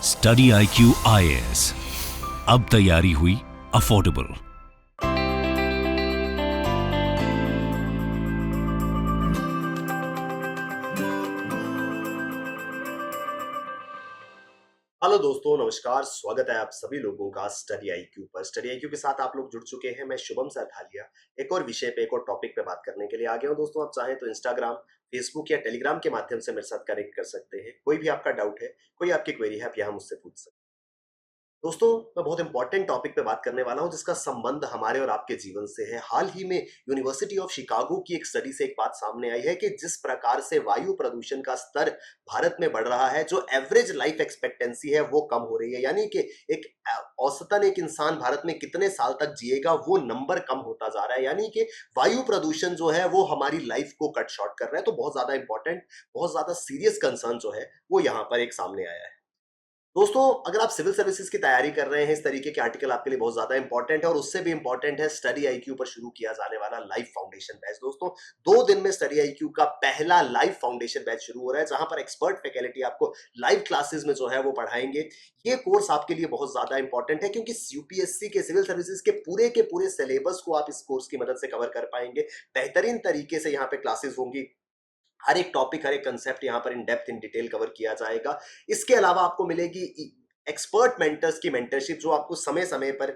Study IQ IAS, अब तैयारी हुई अफोर्डेबल। हेलो दोस्तों, नमस्कार। स्वागत है आप सभी लोगों का स्टडी IQ पर। स्टडी IQ के साथ आप लोग जुड़ चुके हैं। मैं शुभम सरथालिया एक और विषय पे, एक और टॉपिक पे बात करने के लिए आ गया हूं। दोस्तों, आप चाहें तो इंस्टाग्राम, फेसबुक या टेलीग्राम के माध्यम से मेरे साथ कनेक्ट कर सकते हैं। कोई भी आपका डाउट है, कोई आपकी क्वेरी है, आप यहाँ मुझसे पूछ सकते हैं। दोस्तों, मैं बहुत इंपॉर्टेंट टॉपिक पे बात करने वाला हूं जिसका संबंध हमारे और आपके जीवन से है। हाल ही में यूनिवर्सिटी ऑफ शिकागो की एक स्टडी से एक बात सामने आई है कि जिस प्रकार से वायु प्रदूषण का स्तर भारत में बढ़ रहा है, जो एवरेज लाइफ एक्सपेक्टेंसी है वो कम हो रही है। यानी कि एक औसतन एक इंसान भारत में कितने साल तक जिएगा, वो नंबर कम होता जा रहा है। यानी कि वायु प्रदूषण जो है वो हमारी लाइफ को कट शॉर्ट कर रहा है। तो बहुत ज्यादा इंपॉर्टेंट, बहुत ज्यादा सीरियस कंसर्न जो है वो यहाँ पर एक सामने आया है। दोस्तों, अगर आप सिविल सर्विसेज की तैयारी कर रहे हैं, इस तरीके के आर्टिकल आपके लिए बहुत ज्यादा इंपॉर्टेंट है। और उससे भी इंपॉर्टेंट है स्टडी IQ पर शुरू किया जाने वाला लाइव फाउंडेशन बैच। दोस्तों, 2 दिन में स्टडी IQ का पहला लाइव फाउंडेशन बैच शुरू हो रहा है, जहां पर एक्सपर्ट फैकल्टी आपको लाइव क्लासेस में जो है वो पढ़ाएंगे। ये कोर्स आपके लिए बहुत ज्यादा इंपॉर्टेंट है, क्योंकि यूपीएससी के सिविल सर्विसेज के पूरे सिलेबस को आप इस कोर्स की मदद से कवर कर पाएंगे। बेहतरीन तरीके से यहाँ पे क्लासेस होंगी। हर एक टॉपिक, हर एक कंसेप्ट यहाँ पर in depth, in detail cover किया जाएगा। इसके अलावा आपको मिलेगी एक्सपर्ट मेंटर्स की मेंटरशिप, जो आपको समय समय पर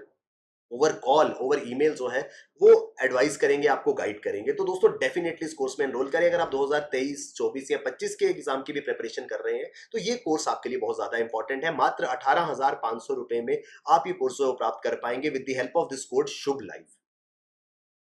ओवर कॉल, ओवर ईमेल जो है वो एडवाइस करेंगे, आपको गाइड करेंगे। तो दोस्तों, डेफिनेटली इस कोर्स में एनरोल करें। अगर आप 2023, 24 या 25 के एग्जाम की भी प्रिपरेशन कर रहे हैं, तो ये कोर्स आपके लिए बहुत ज्यादा इंपॉर्टेंट है। मात्र 18,500 रुपए में आप ये कोर्स जो प्राप्त कर पाएंगे with the help of this code Shubh life.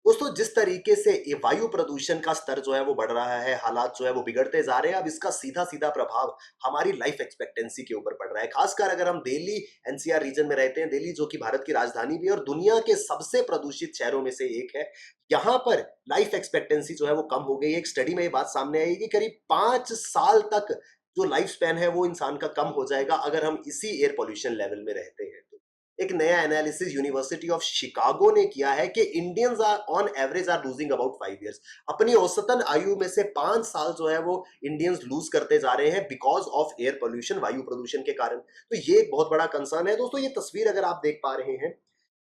दोस्तों, जिस तरीके से ये वायु प्रदूषण का स्तर जो है वो बढ़ रहा है, हालात जो है वो बिगड़ते जा रहे हैं, अब इसका सीधा सीधा प्रभाव हमारी लाइफ एक्सपेक्टेंसी के ऊपर पड़ रहा है। खासकर अगर हम दिल्ली NCR रीजन में रहते हैं, दिल्ली जो कि भारत की राजधानी भी है और दुनिया के सबसे प्रदूषित शहरों में से एक है, यहाँ पर लाइफ एक्सपेक्टेंसी जो है वो कम हो गई है। एक स्टडी में ये बात सामने आई कि करीब 5 साल तक जो लाइफ स्पैन है वो इंसान का कम हो जाएगा अगर हम इसी एयर पॉल्यूशन लेवल में रहते हैं। एक नया एनालिसिस यूनिवर्सिटी ऑफ शिकागो ने किया है कि Indians are on average are losing about 5 years. अपनी औसतन आयु में से 5 साल जो है वो इंडियंस लूज करते जा रहे हैं बिकॉज ऑफ एयर पोल्यूशन, वायु प्रदूषण के कारण। तो ये एक बहुत बड़ा कंसर्न है। दोस्तों, ये तस्वीर अगर आप देख पा रहे हैं,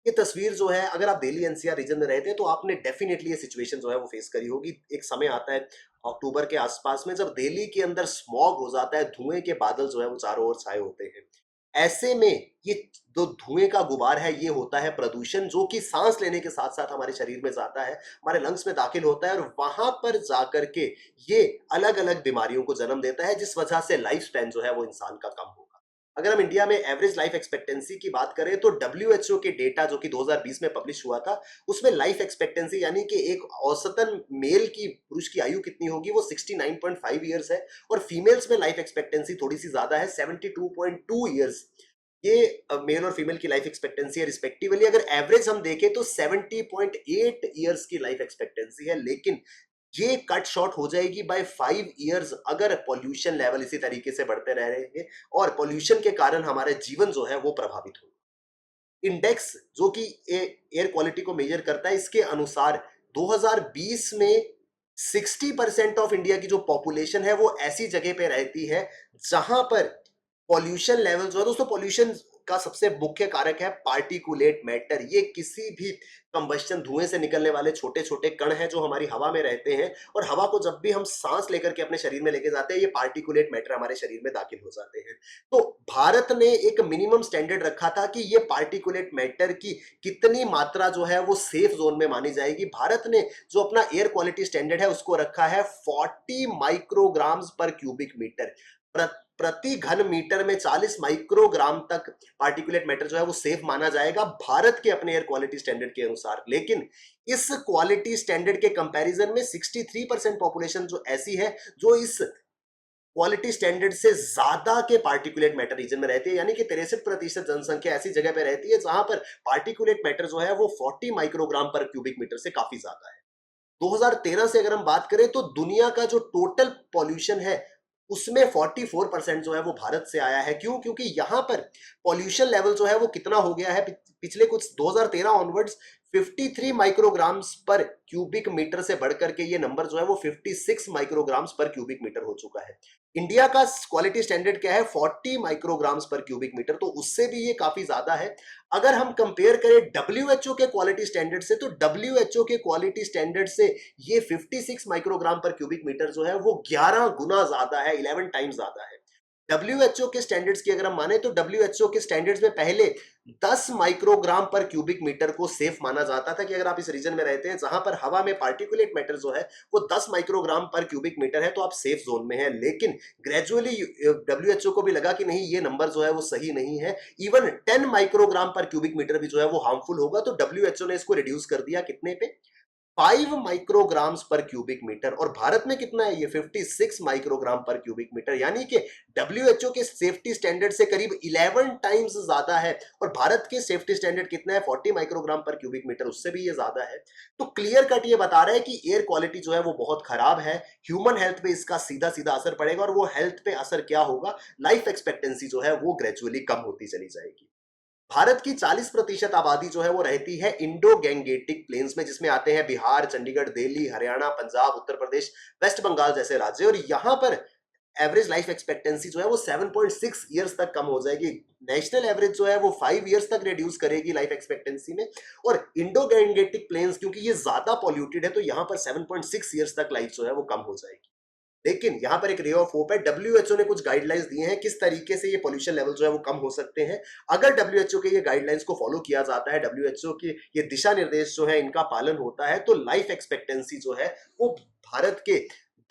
ये तस्वीर जो है, अगर आप दिल्ली NCR रीजन में रहते हैं तो आपने डेफिनेटली ये सिचुएशन जो है वो फेस करी होगी। एक समय आता है अक्टूबर के आसपास में, जब दिल्ली के अंदर स्मॉग हो जाता है, धुएं के बादल जो है वो चारों ओर छाए होते हैं। ऐसे में ये जो धुएं का गुबार है, ये होता है प्रदूषण, जो कि सांस लेने के साथ साथ हमारे शरीर में जाता है, हमारे लंग्स में दाखिल होता है और वहां पर जाकर के ये अलग अलग बीमारियों को जन्म देता है, जिस वजह से लाइफ स्पैन जो है वो इंसान का कम होगा। अगर हम इंडिया में एवरेज लाइफ एक्सपेक्टेंसी की बात करें तो WHO के डेटा जो कि 2020 में पब्लिश हुआ था, उसमें लाइफ एक्सपेक्टेंसी यानी कि एक औसतन मेल की, पुरुष की आयु कितनी होगी, वो 69.5 ईयर्स है। और फीमेल्स में लाइफ एक्सपेक्टेंसी थोड़ी सी ज्यादा है, 72.2 ईयर्स। ये मेल और फीमेल की लाइफ एक्सपेक्टेंसी है रिस्पेक्टिवली। अगर एवरेज हम देखें तो 70.8 ईयर्स की लाइफ एक्सपेक्टेंसी है, लेकिन ये कट शॉर्ट हो जाएगी बाय 5 इयर्स अगर पॉल्यूशन लेवल इसी तरीके से बढ़ते रहेंगे और पॉल्यूशन के कारण हमारा जीवन जो है वो प्रभावित होगा। इंडेक्स जो कि एयर क्वालिटी को मेजर करता है, इसके अनुसार 2020 में 60% ऑफ इंडिया की जो पॉपुलेशन है वो ऐसी जगह पे रहती है जहां पर पॉल्यूशन लेवल जो है, दोस्तों, पॉल्यूशन का सबसे मुख्य कारक है पार्टिकुलेट मैटर। ये किसी भी कंबस्शन, धुएं से निकलने वाले छोटे छोटे कण हैं जो हमारी हवा में रहते हैं, और हवा को जब भी हम सांस लेकर के अपने शरीर में लेके जाते हैं, ये पार्टिकुलेट मैटर हमारे शरीर में दाखिल हो जाते हैं। तो भारत ने एक मिनिमम स्टैंडर्ड रखा था कि ये पार्टिकुलेट मैटर की कितनी मात्रा जो है वो सेफ जोन में मानी जाएगी। भारत ने जो अपना एयर क्वालिटी स्टैंडर्ड है उसको रखा है 40 माइक्रोग्राम्स पर क्यूबिक मीटर। प्रति घन मीटर में 40 माइक्रोग्राम तक पार्टिकुलेट मैटर जो है वो सेफ माना जाएगा भारत के अपने एयर क्वालिटी स्टैंडर्ड के अनुसार। लेकिन इस क्वालिटी स्टैंडर्ड के कंपैरिजन में 63% पॉपुलेशन जो ऐसी है जो इस क्वालिटी स्टैंडर्ड से ज्यादा के पार्टिकुलेट मैटर रीजन में रहती है। यानी कि 63% जनसंख्या ऐसी जगह पे रहती है जहां पर पार्टिकुलेट मैटर जो है वो 40 माइक्रोग्राम पर क्यूबिक मीटर से काफी ज्यादा है। 2013 से अगर हम बात करें तो दुनिया का जो टोटल पॉल्यूशन है उसमें 44% जो है वो भारत से आया है। क्यों? क्योंकि यहां पर पॉल्यूशन लेवल जो है वो कितना हो गया है पिछले कुछ 2013 ऑनवर्ड्स 53 माइक्रोग्राम्स पर क्यूबिक मीटर से बढ़कर के ये नंबर जो है वो 56 माइक्रोग्राम्स पर क्यूबिक मीटर हो चुका है। इंडिया का क्वालिटी स्टैंडर्ड क्या है, 40 माइक्रोग्राम्स पर क्यूबिक मीटर, तो उससे भी ये काफी ज्यादा है। अगर हम कंपेयर करें डब्ल्यूएचओ के क्वालिटी स्टैंडर्ड से, तो डब्ल्यूएचओ के क्वालिटी स्टैंडर्ड से ये 56 माइक्रोग्राम पर क्यूबिक मीटर जो है वो 11 गुना ज्यादा है, 11 टाइम्स ज्यादा है। डब्ल्यूएचओ के स्टैंडर्ड्स की अगर हम माने तो डब्ल्यूएचओ के स्टैंडर्ड्स में पहले 10 माइक्रोग्राम पर क्यूबिक मीटर को सेफ माना जाता था कि अगर आप इस रीजन में रहते हैं जहां पर हवा में पार्टिकुलेट मैटर जो है वो 10 माइक्रोग्राम पर क्यूबिक मीटर है, तो आप सेफ जोन में हैं। लेकिन ग्रेजुअली डब्ल्यूएचओ को भी लगा कि नहीं, ये नंबर जो है वो सही नहीं है, इवन 10 माइक्रोग्राम पर क्यूबिक मीटर भी जो है वो हार्मफुल होगा, तो डब्ल्यूएचओ ने इसको रिड्यूस कर दिया कितने पे, 5 माइक्रोग्राम्स पर क्यूबिक मीटर। और भारत में कितना है ये, 56 माइक्रोग्राम पर क्यूबिक मीटर, यानी कि डब्ल्यूएचओ के सेफ्टी स्टैंडर्ड से करीब 11 टाइम्स ज्यादा है। और भारत के सेफ्टी स्टैंडर्ड कितना है, 40 माइक्रोग्राम पर क्यूबिक मीटर, उससे भी ये ज्यादा है। तो क्लियर कट ये बता रहा है कि एयर क्वालिटी जो है वो बहुत खराब है, ह्यूमन हेल्थ पे इसका सीधा सीधा असर पड़ेगा। और वो हेल्थ पे असर क्या होगा, लाइफ एक्सपेक्टेंसी जो है वो ग्रेजुअली कम होती चली जाएगी। भारत की 40% आबादी जो है वो रहती है इंडो गैंगेटिक प्लेन्स में, जिसमें आते हैं बिहार, चंडीगढ़, दिल्ली, हरियाणा, पंजाब, उत्तर प्रदेश, वेस्ट बंगाल जैसे राज्य। और यहां पर एवरेज लाइफ एक्सपेक्टेंसी जो है वो 7.6 ईयर्स तक कम हो जाएगी। नेशनल एवरेज जो है वो 5 ईयर्स तक रिड्यूस करेगी लाइफ एक्सपेक्टेंसी में। और इंडो गैंगेटिक प्लेन्स क्योंकि ये ज्यादा पॉल्यूटेड है, तो यहां पर 7.6 ईयर्स तक लाइफ जो है वो कम हो जाएगी। लेकिन यहां पर एक रे ऑफ होप है, डब्ल्यूएचओ ने कुछ गाइडलाइंस दिए हैं किस तरीके से ये पोल्यूशन लेवल जो है वो कम हो सकते हैं। अगर डब्ल्यूएचओ के ये गाइडलाइंस को फॉलो किया जाता है, डब्ल्यूएचओ के ये दिशा निर्देश जो है इनका पालन होता है, तो लाइफ एक्सपेक्टेंसी जो है वो भारत के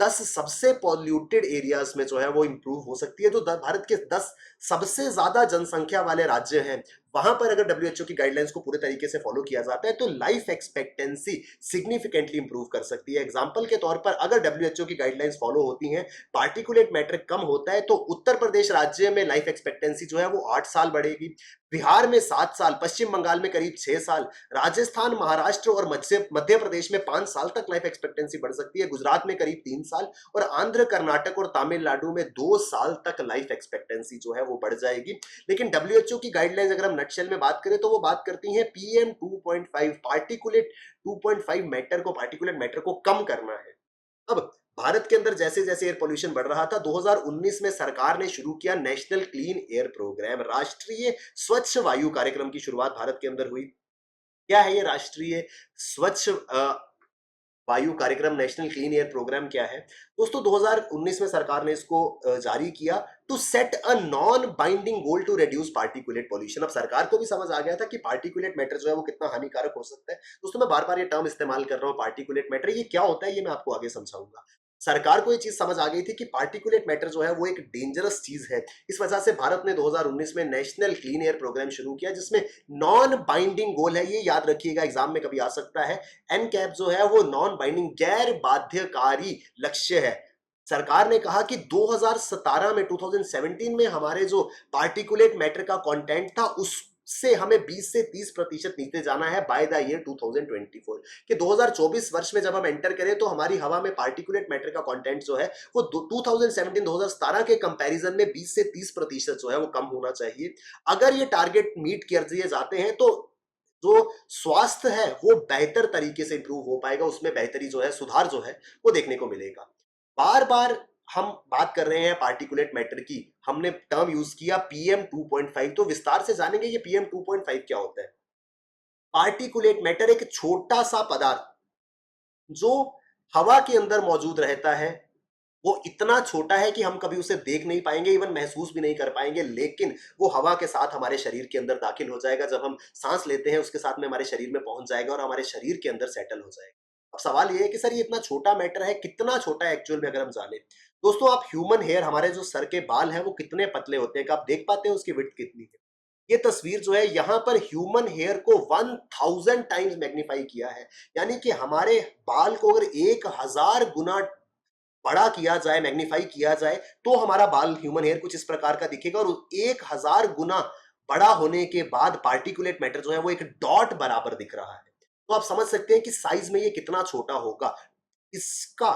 10 सबसे पॉल्यूटेड एरियाज में जो है वो इंप्रूव हो सकती है। जो भारत के 10 सबसे ज्यादा जनसंख्या वाले राज्य हैं, वहां पर अगर डब्ल्यूएचओ की गाइडलाइंस को पूरे तरीके से फॉलो किया जाता है तो लाइफ एक्सपेक्टेंसी सिग्निफिकेंटली इंप्रूव कर सकती है। एग्जांपल के तौर पर अगर डब्ल्यूएचओ की गाइडलाइंस फॉलो होती हैं, पार्टिकुलेट मैटर कम होता है, तो उत्तर प्रदेश राज्य में लाइफ एक्सपेक्टेंसी जो है वो 8 साल बढ़ेगी, बिहार में 7 साल, पश्चिम बंगाल में करीब 6 साल, राजस्थान, महाराष्ट्र और मध्य प्रदेश में 5 साल तक लाइफ एक्सपेक्टेंसी बढ़ सकती है, गुजरात में करीब 3 साल, और आंध्र, कर्नाटक और तमिलनाडु में 2 साल तक लाइफ एक्सपेक्टेंसी जो है वो बढ़ जाएगी। लेकिन डब्ल्यूएचओ की गाइडलाइंस अगर हम नटशेल में बात करें तो वो बात करती हैं पीएम 2.5, पार्टिकुलेट 2.5 मैटर को, पार्टिकुलेट मैटर को कम करना है। अब भारत के अंदर जैसे जैसे एयर पोल्यूशन बढ़ रहा था, 2019 में सरकार ने शुरू किया नेशनल क्लीन एयर प्रोग्राम, राष्ट्रीय स्वच्छ वायु कार्यक्रम की शुरुआत भारत के अंदर हुई। क्या है ये राष्ट्रीय स्वच्छ वायु कार्यक्रम, नेशनल क्लीन एयर प्रोग्राम क्या है दोस्तों? 2019 में सरकार ने इसको जारी किया to set a non binding goal to reduce particulate pollution. अब सरकार को भी समझ आ गया था कि पार्टिकुलेट मैटर जो है वो कितना हानिकारक हो सकता है। दोस्तों मैं बार बार ये टर्म इस्तेमाल कर रहा हूँ, पार्टिकुलेट मैटर, ये क्या होता है ये मैं आपको आगे समझाऊंगा। सरकार को ये चीज समझ आ गई थी कि पार्टिकुलेट मैटर जो है वो एक डेंजरस चीज है। इस वजह से भारत ने 2019 में नेशनल क्लीन एयर प्रोग्राम शुरू किया, जिसमें नॉन बाइंडिंग गोल है, ये याद रखिएगा, एग्जाम में कभी आ सकता है। एन कैप जो है वो नॉन बाइंडिंग, गैर बाध्यकारी लक्ष्य है। सरकार ने कहा कि 2017 में 2017 में हमारे जो पार्टिकुलेट मैटर का कंटेंट था उससे हमें 20 से 30% नीचे जाना है बाय द ईयर 2024, कि 2024 वर्ष में जब हम एंटर करें तो हमारी हवा में पार्टिकुलेट मैटर का कंटेंट जो है वो 2017 के कंपैरिजन में 20 से 30% जो है वो कम होना चाहिए। अगर ये टारगेट मीट कर दिए जाते हैं तो जो स्वास्थ्य है वो बेहतर तरीके से इंप्रूव हो पाएगा, उसमें बेहतरी जो है, सुधार जो है वो देखने को मिलेगा। बार बार हम बात कर रहे हैं पार्टिकुलेट मैटर की, हमने टर्म यूज किया पीएम 2.5, तो विस्तार से जानेंगे ये पीएम 2.5 क्या होता है। पार्टिकुलेट मैटर एक छोटा सा पदार्थ जो हवा के अंदर मौजूद रहता है, वो इतना छोटा है कि हम कभी उसे देख नहीं पाएंगे, इवन महसूस भी नहीं कर पाएंगे, लेकिन वो हवा के साथ हमारे शरीर के अंदर दाखिल हो जाएगा। जब हम सांस लेते हैं उसके साथ में हमारे शरीर में पहुंच जाएगा और हमारे शरीर के अंदर सेटल हो जाएगा। अब सवाल ये है कि सर ये इतना छोटा मैटर है, कितना छोटा है एक्चुअल में अगर हम जाने। दोस्तों आप ह्यूमन हेयर, हमारे जो सर के बाल हैं वो कितने पतले होते हैं, आप देख पाते हैं उसकी विड्थ कितनी है? ये तस्वीर जो है यहाँ पर ह्यूमन हेयर को 1000 टाइम्स मैग्नीफाई किया है, यानी कि हमारे बाल को अगर 1000 गुना बड़ा किया जाए, मैग्नीफाई किया जाए, तो हमारा बाल, ह्यूमन हेयर कुछ इस प्रकार का दिखेगा। और 1000 गुना बड़ा होने के बाद पार्टिकुलेट मैटर जो है वो एक डॉट बराबर दिख रहा है। तो आप समझ सकते हैं कि साइज में ये कितना छोटा होगा। इसका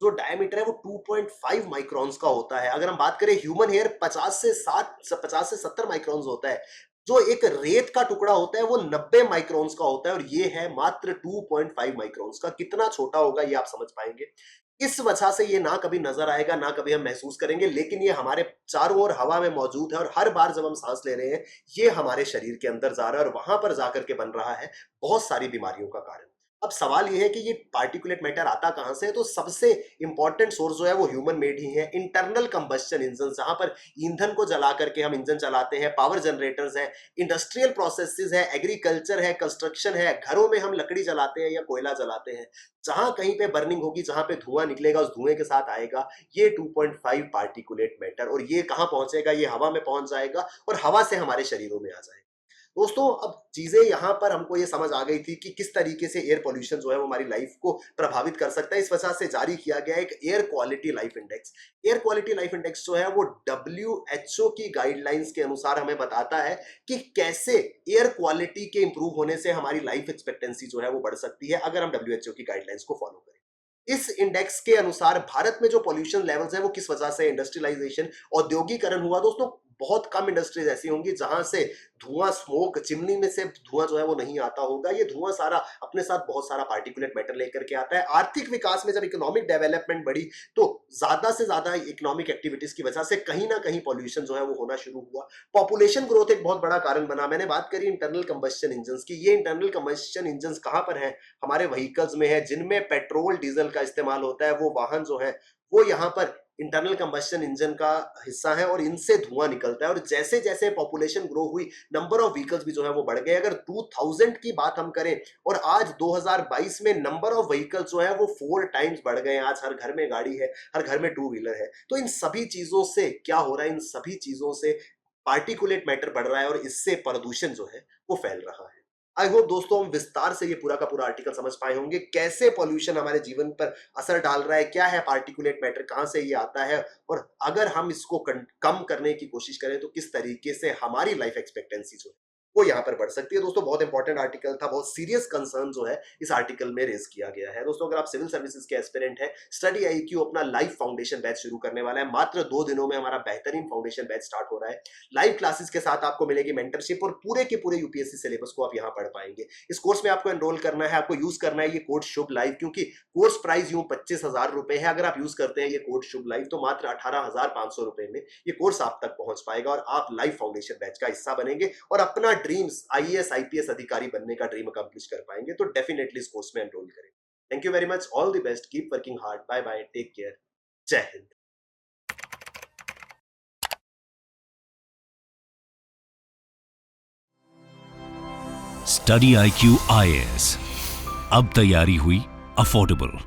जो डायमीटर है वो 2.5 माइक्रॉन्स का होता है। अगर हम बात करें ह्यूमन हेयर 50 से 70 माइक्रॉन्स होता है। जो एक रेत का टुकड़ा होता है वो 90 माइक्रोन्स का होता है और ये है मात्र 2.5 माइक्रोन्स का। कितना छोटा होगा ये आप समझ पाएंगे। इस वजह से ये ना कभी नजर आएगा, ना कभी हम महसूस करेंगे, लेकिन ये हमारे चारों ओर हवा में मौजूद है और हर बार जब हम सांस ले रहे हैं ये हमारे शरीर के अंदर जा रहा है और वहां पर जाकर के बन रहा है बहुत सारी बीमारियों का कारण। अब सवाल ये है कि ये पार्टिकुलेट मैटर आता कहां से है, तो सबसे इंपॉर्टेंट सोर्स जो है वो ह्यूमन मेड ही है। इंटरनल कंबस्शन इंजन, जहां पर ईंधन को जला करके हम इंजन चलाते हैं, पावर जनरेटर्स है, इंडस्ट्रियल प्रोसेसेस है, एग्रीकल्चर है, कंस्ट्रक्शन है, घरों में हम लकड़ी जलाते हैं या कोयला जलाते हैं, जहां कहीं पे बर्निंग होगी, जहां पे धुआं निकलेगा, उस धुएं के साथ आएगा ये 2.5 पार्टिकुलेट मैटर। और ये कहां पहुंचेगा, ये हवा में पहुंच जाएगा और हवा से हमारे शरीरों में आ जाएगा। दोस्तों अब चीजें यहां पर हमको ये समझ आ गई थी कि किस तरीके से एयर पोल्यूशन जो है वो हमारी लाइफ को प्रभावित कर सकता है। इस वजह से जारी किया गया एक air quality life index. Air quality life index जो है वो WHO की गाइडलाइंस के अनुसार हमें बताता है कि कैसे एयर क्वालिटी के इंप्रूव होने से हमारी लाइफ एक्सपेक्टेंसी जो है वो बढ़ सकती है अगर हम WHO की गाइडलाइंस को फॉलो करें। इस इंडेक्स के अनुसार भारत में जो पोल्यूशन लेवल्स है वो किस वजह से, इंडस्ट्रियलाइजेशन, औद्योगिकरण हुआ। दोस्तों बहुत कम इंडस्ट्रीज ऐसी होंगी जहां से धुआं, स्मोक, चिमनी में से धुआं जो है वो नहीं आता होगा। ये धुआं सारा अपने साथ बहुत सारा पार्टिकुलेट मैटर लेकर के आता है। आर्थिक विकास में जब इकोनॉमिक डेवलपमेंट बढ़ी तो ज्यादा से ज्यादा इकोनॉमिक एक्टिविटीज की वजह से कहीं ना कहीं पॉल्यूशन जो है वो होना शुरू हुआ। पॉपुलेशन ग्रोथ एक बहुत बड़ा कारण बना। मैंने बात करी इंटरनल कंबस्शन इंजन की। ये इंटरनल कंबस्शन इंजन कहां पर है, हमारे व्हीकल्स में है, जिनमें पेट्रोल डीजल का इस्तेमाल होता है। वो वाहन जो है वो यहाँ पर इंटरनल कंबस्शन इंजन का हिस्सा है और इनसे धुआं निकलता है। और जैसे जैसे पॉपुलेशन ग्रो हुई, नंबर ऑफ व्हीकल्स भी जो है वो बढ़ गए। अगर 2000 की बात हम करें और आज 2022 में नंबर ऑफ व्हीकल्स जो है वो 4 टाइम्स बढ़ गए हैं। आज हर घर में गाड़ी है, हर घर में टू व्हीलर है। तो इन सभी चीजों से क्या हो रहा है, इन सभी चीजों से पार्टिकुलेट मैटर बढ़ रहा है और इससे प्रदूषण जो है वो फैल रहा है। आई होप दोस्तों हम विस्तार से ये पूरा का पूरा आर्टिकल समझ पाए होंगे, कैसे पॉल्यूशन हमारे जीवन पर असर डाल रहा है, क्या है पार्टिकुलेट मैटर, कहां से ये आता है और अगर हम इसको कम करने की कोशिश करें तो किस तरीके से हमारी लाइफ एक्सपेक्टेंसी जो है वो यहाँ पर बढ़ सकती है। दोस्तों बहुत इंपॉर्टेंट आर्टिकल था, बहुत सीरियस कंसर्न जो है इस आर्टिकल में रेज किया गया है। दोस्तों अगर आप सिविल सर्विसेज के एस्पिरेंट हैं, स्टडी IQ अपना लाइव फाउंडेशन बैच शुरू करने वाला है। मात्र 2 दिनों में हमारा बेहतरीन फाउंडेशन बैच स्टार्ट हो रहा है। लाइव क्लासेस के साथ आपको मिलेगी मेंटरशिप और पूरे के पूरे UPSC सिलेबस को आप यहाँ पढ़ पाएंगे। इस कोर्स में आपको एनरोल करना है, आपको यूज करना है ये कोड शुभ लाइव, क्योंकि कोर्स प्राइस यूं 25,000 रुपए है। अगर आप यूज करते हैं ये कोड शुभ लाइव तो मात्र 18,500 रुपए में ये कोर्स आप तक पहुंच पाएगा और आप लाइव फाउंडेशन बैच का हिस्सा बनेंगे और अपना ड्रीम्स IAS IPS अधिकारी बनने का ड्रीम अकम्प्लिश कर पाएंगे। तो डेफिनेटली इस कोर्स में एनरोल करें। Thank you very much, all the best, keep working hard, bye bye, take care, जय हिंद। स्टडी IQ IAS अब तैयारी हुई अफोर्डेबल।